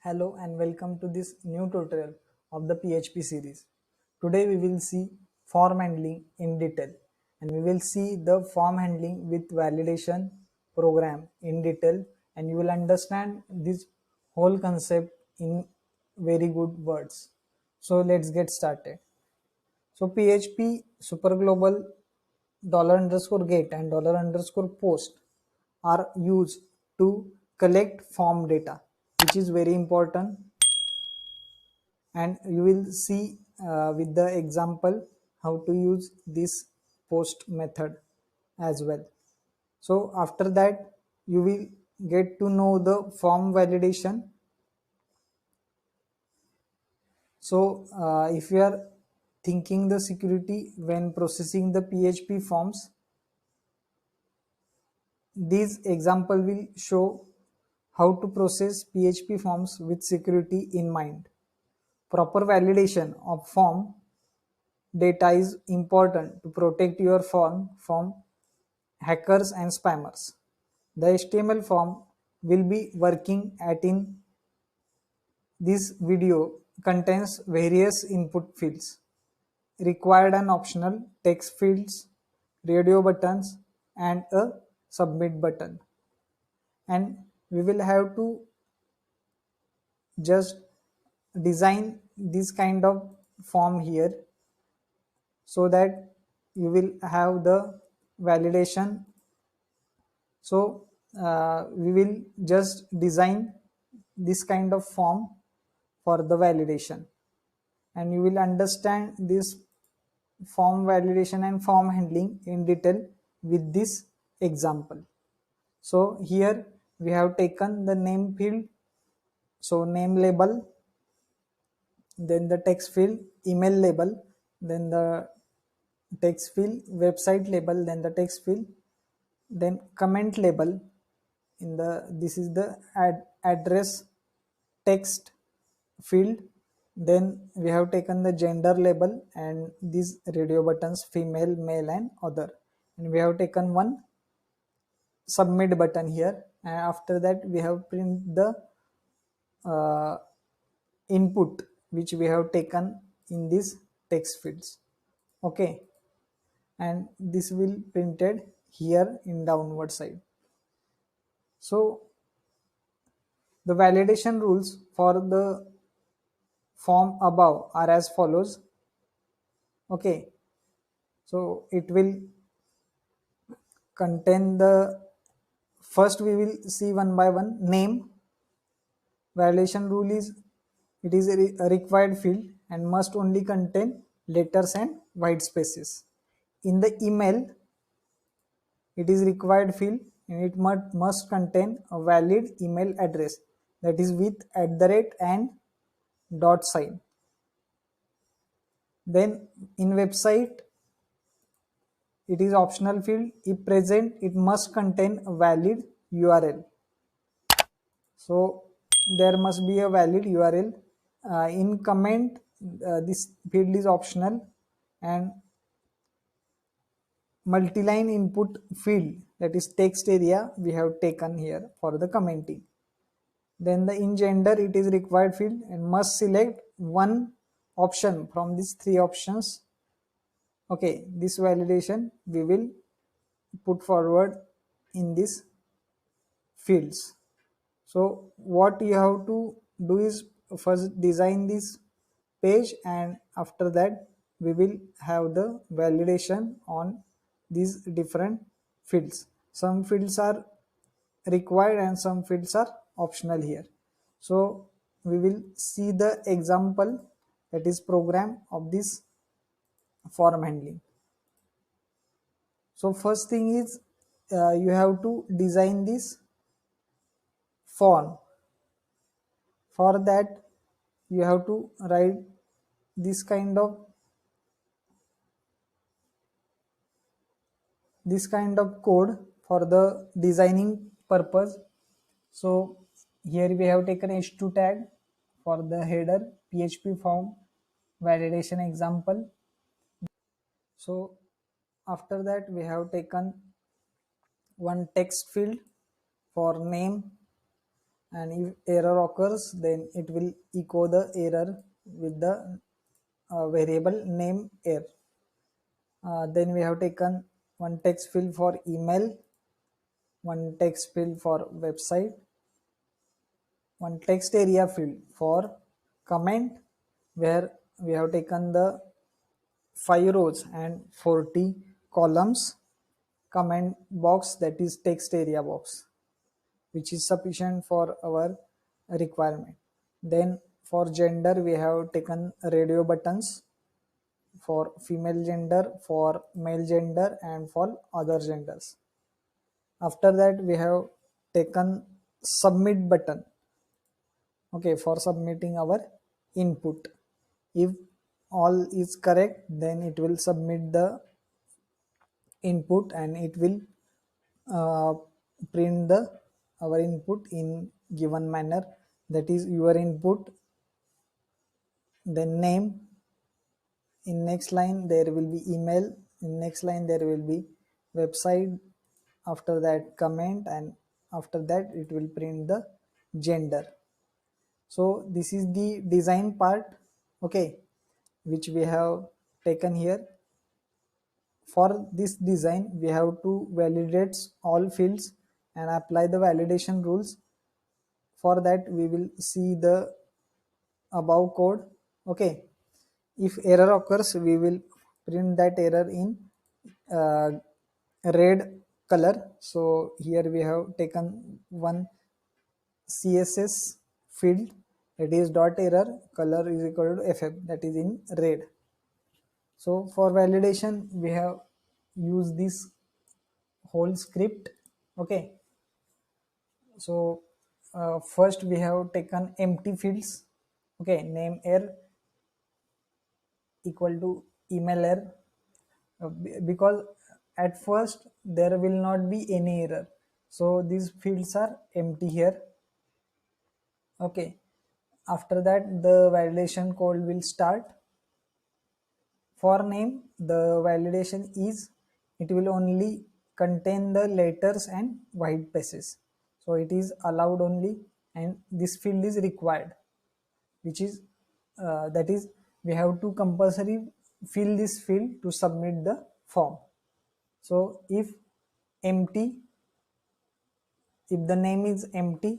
Hello and welcome to this new tutorial of the PHP series. Today we will see form handling in detail and we will see the form handling with validation program in detail, and you will understand this whole concept in very good words. So let's get started. So PHP superglobal $_get and $_post are used to collect form data, which is very important, and you will see with the example how to use this post method as well. So after that you will get to know the form validation. So if you are thinking the security when processing the PHP forms, this example will show how to process PHP forms with security in mind. Proper validation of form data is important to protect your form from hackers and spammers. The HTML form will be working at in this video contains various input fields, required and optional text fields, radio buttons, and a submit button. And we will have to just design this kind of form here so that you will have the validation. So we will just design this kind of form for the validation, and you will understand this form validation and form handling in detail with this example. So here we have taken the name field, so name label, then the text field, email label, then the text field, website label, then the text field, then comment label. In the this is the address text field. Then we have taken the gender label and these radio buttons, female, male, and other, and we have taken one submit button here, and after that we have print the uh, input which we have taken in these text fields. Okay, and this will printed here in downward side. So the validation rules for the form above are as follows. Okay, so it will contain the first we will see one by one. Name validation rule is it is a required field and must only contain letters and white spaces. In the email, it is required field and it must contain a valid email address, that is with @ and dot sign. Then in website, it is optional field. If present, it must contain a valid URL. So there must be a valid URL. In comment, this field is optional, and multi-line input field, that is text area, we have taken here for the commenting. Then the in gender, it is required field and must select one option from these three options. Okay, this validation we will put forward in these fields. So what you have to do is first design this page, and after that we will have the validation on these different fields. Some fields are required and some fields are optional here. So we will see the example, that is program of this form handling. So first thing is you have to design this form. For that you have to write this kind of code for the designing purpose. So here we have taken h2 tag for the header PHP form validation example. So after that we have taken one text field for name, and if error occurs, then it will echo the error with the variable name error. Then we have taken one text field for email, one text field for website, one text area field for comment, where we have taken the 5 rows and 40 columns comment box, that is text area box, which is sufficient for our requirement. Then for gender we have taken radio buttons for female gender, for male gender, and for other genders. After that we have taken submit button, okay, for submitting our input. If all is correct, then it will submit the input and it will uh, print the our input in given manner, that is your input, then name, in next line there will be email, in next line there will be website, after that comment, and after that it will print the gender. So this is the design part, okay, which we have taken here. For this design we have to validate all fields and apply the validation rules. For that we will see the above code, okay. If error occurs, we will print that error in uh, red color. So here we have taken one css field, that is dot error, color is equal to ff, that is in red. So for validation we have used this whole script, okay. So first we have taken empty fields, okay, name error equal to email error, because at first there will not be any error, so these fields are empty here, okay. After that the validation code will start. For name the validation is, it will only contain the letters and white spaces, so it is allowed only, and this field is required, which is that is we have to compulsory fill this field to submit the form. So if empty, if the name is empty,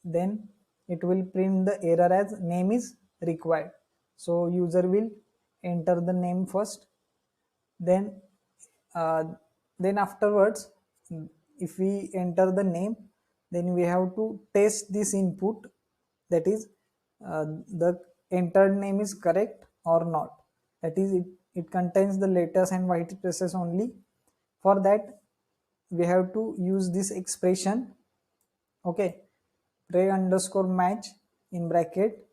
then it will print the error as name is required. So user will enter the name first, then uh, then afterwards if we enter the name, then we have to test this input, that is the entered name is correct or not, that is it contains the letters and white spaces only. For that we have to use this expression, okay, pray underscore match in bracket,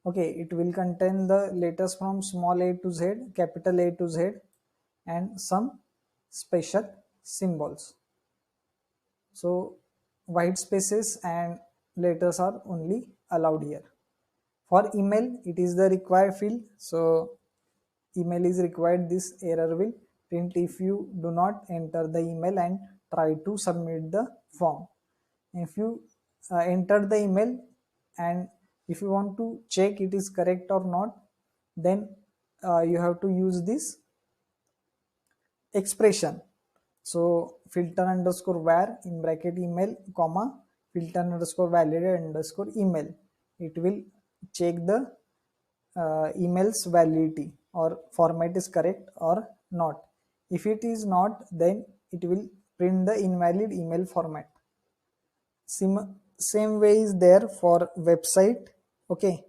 okay, it will contain the letters from small a to z, capital A to z, and some special symbols. So white spaces and letters are only allowed here. For email it is the required field, so email is required, this error will print if you do not enter the email and try to submit the form. If you enter the email and if you want to check it is correct or not, then you have to use this expression. So filter underscore var in bracket email comma filter underscore validate underscore email, it will check the email's validity or format is correct or not. If it is not, then it will print the invalid email format. Same way is there for website, okay.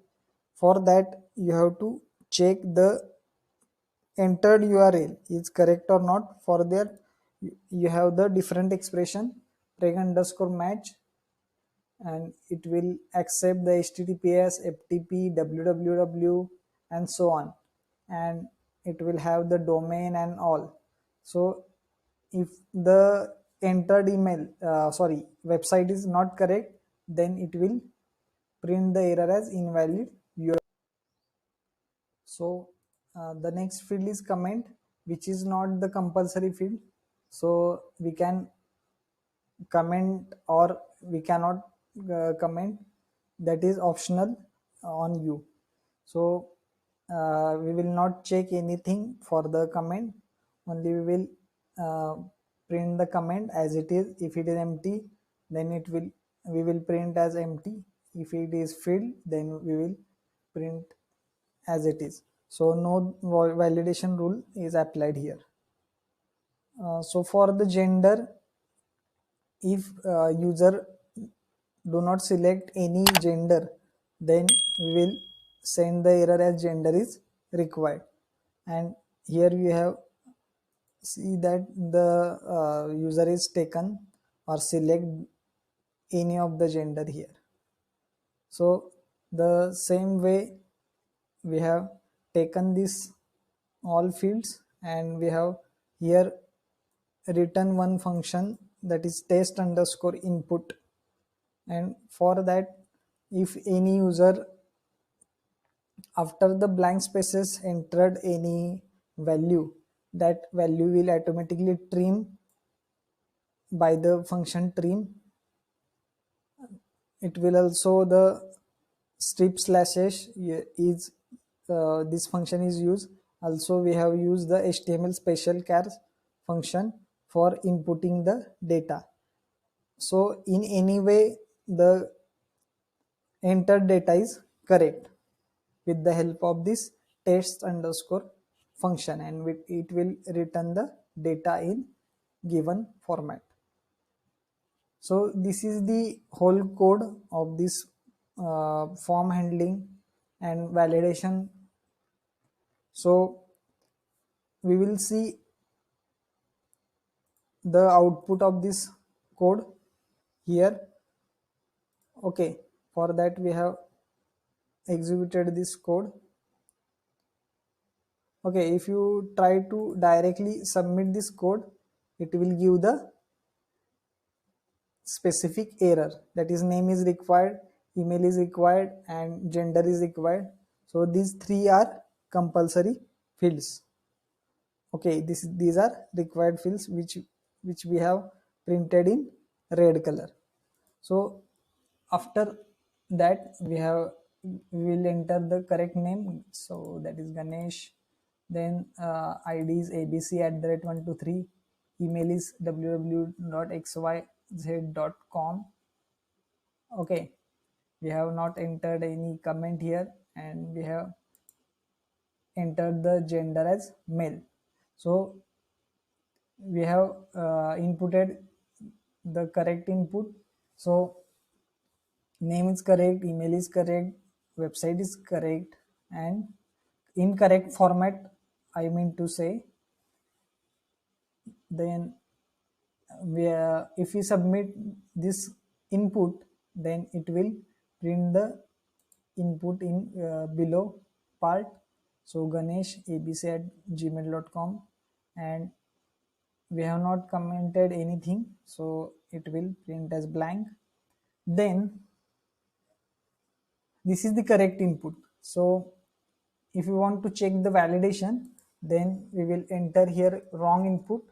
For that you have to check the entered url is correct or not. For that you have the different expression reg underscore match, and it will accept the https ftp www and so on, and it will have the domain and all. So if the entered email website is not correct, then it will print the error as invalid URL. So the next field is comment, which is not the compulsory field, so we can comment or we cannot comment, that is optional on you. So we will not check anything for the comment, only we will uh, print the comment as it is. If it is empty, then we will print as empty. If it is filled, then we will print as it is. So no validation rule is applied here. So for the gender, if user do not select any gender, then we will send the error as gender is required. And here we have see that the user is taken or select any of the gender here. So the same way we have taken this all fields, and we have here written one function, that is test underscore input. And for that, if any user after the blank spaces entered any value, that value will automatically trim by the function trim. It will also the strip slashes is this function is used. Also we have used the HTML special chars function for inputting the data. So in any way the entered data is correct with the help of this test underscore function, and it will return the data in given format. So this is the whole code of this form handling and validation. So we will see the output of this code here. Okay, for that we have executed this code. Okay, if you try to directly submit this code, it will give the specific error, that is name is required, email is required, and gender is required. So these three are compulsory fields. Okay, these are required fields which we have printed in red color. So after that we will enter the correct name, so that is Ganesh. Then ID is abc@123, email is www.xyz.com. okay, we have not entered any comment here, and we have entered the gender as male. So we have inputted the correct input. So name is correct, email is correct, website is correct, and incorrect format, I mean to say, then if we submit this input, then it will print the input in below part. So Ganesh abc@gmail.com, and we have not commented anything, so it will print as blank. Then this is the correct input. So if you want to check the validation, then we will enter here wrong input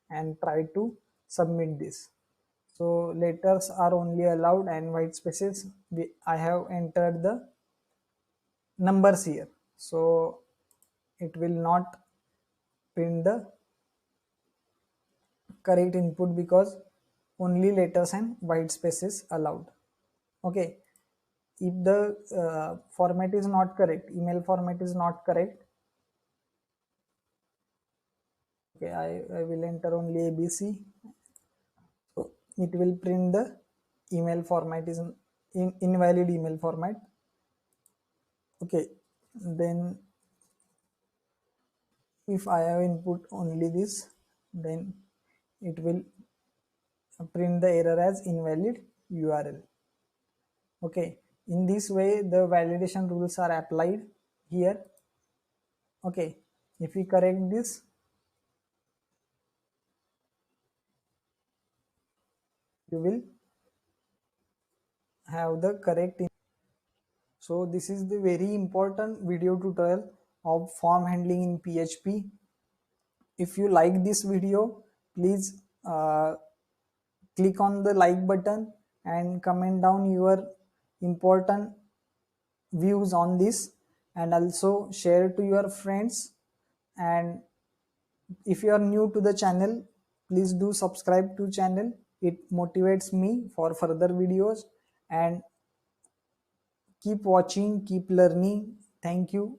and try to submit this. So letters are only allowed, and white spaces I have entered the numbers here, so it will not print the correct input because only letters and white spaces allowed. Okay, if the format is not correct, email format is not correct, okay, I will enter only ABC. So it will print the email format is invalid email format. Okay, then if I have input only this, then it will print the error as invalid URL. Okay, in this way the validation rules are applied here. Okay, if we correct this, you will have the correct. So this is the very important video tutorial of form handling in PHP. If you like this video, please click on the like button and comment down your important views on this, and also share to your friends. And if you are new to the channel, please do subscribe to channel. It motivates me for further videos. And keep watching, keep learning. Thank you.